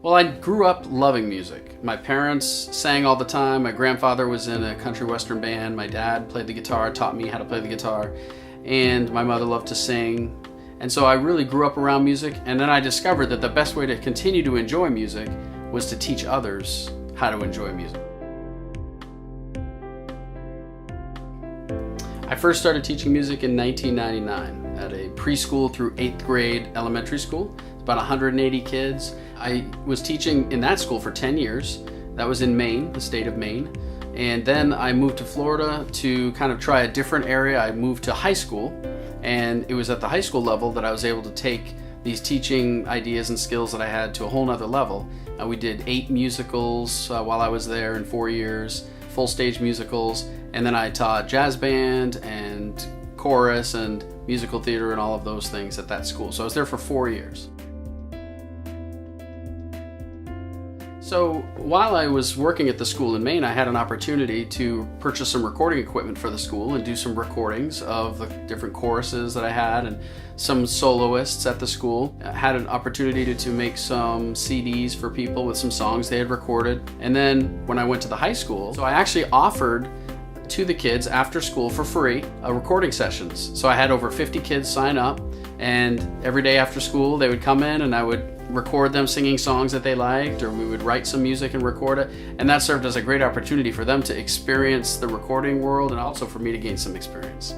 Well, I grew up loving music. My parents sang all the time. My grandfather was in a country western band. My dad played the guitar, taught me how to play the guitar. And my mother loved to sing. And so I really grew up around music. And then I discovered that the best way to continue to enjoy music was to teach others how to enjoy music. I first started teaching music in 1999 at a preschool through 8th grade elementary school. About 180 kids. I was teaching in that school for 10 years. That was in Maine, the state of Maine. And then I moved to Florida to kind of try a different area. I moved to high school, and it was at the high school level that I was able to take these teaching ideas and skills that I had to a whole nother level. We did 8 musicals while I was there in 4 years, full stage musicals, and then I taught jazz band and chorus and musical theater and all of those things at that school. So I was there for 4 years. So while I was working at the school in Maine, I had an opportunity to purchase some recording equipment for the school and do some recordings of the different choruses that I had and some soloists at the school. I had an opportunity to make some CDs for people with some songs they had recorded. And then when I went to the high school, so I actually offered to the kids after school for free recording sessions. So I had over 50 kids sign up, and every day after school they would come in and I would record them singing songs that they liked, or we would write some music and record it, and that served as a great opportunity for them to experience the recording world and also for me to gain some experience.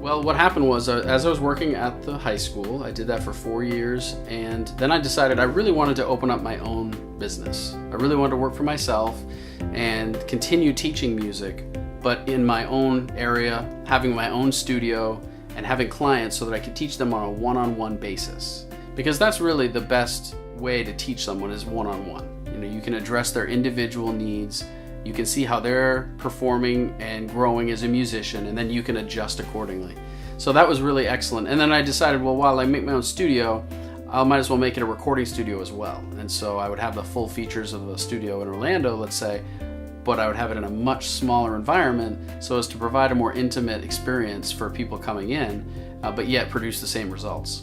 Well, what happened was, as I was working at the high school, I did that for 4 years, and then I decided I really wanted to open up my own business. I really wanted to work for myself and continue teaching music, but in my own area, having my own studio, and having clients so that I could teach them on a one-on-one basis. Because that's really the best way to teach someone, is one-on-one. You can address their individual needs, you can see how they're performing and growing as a musician, and then you can adjust accordingly. So that was really excellent. And then I decided, well, while I make my own studio, I might as well make it a recording studio as well. And so I would have the full features of a studio in Orlando, let's say, but I would have it in a much smaller environment so as to provide a more intimate experience for people coming in, but yet produce the same results.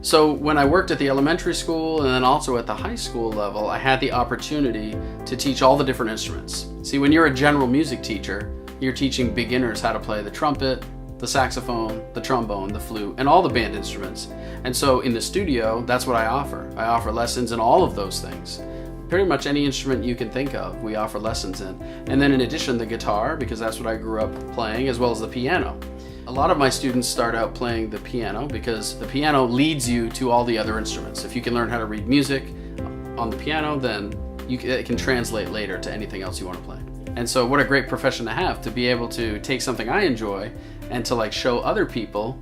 So when I worked at the elementary school and then also at the high school level, I had the opportunity to teach all the different instruments. See, when you're a general music teacher, you're teaching beginners how to play the trumpet, the saxophone, the trombone, the flute, and all the band instruments. And so in the studio, that's what I offer. I offer lessons in all of those things. Pretty much any instrument you can think of, we offer lessons in. And then in addition, the guitar, because that's what I grew up playing, as well as the piano. A lot of my students start out playing the piano because the piano leads you to all the other instruments. If you can learn how to read music on the piano, then it can translate later to anything else you want to play. And so what a great profession to have, to be able to take something I enjoy and to show other people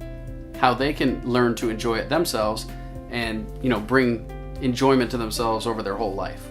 how they can learn to enjoy it themselves and bring enjoyment to themselves over their whole life.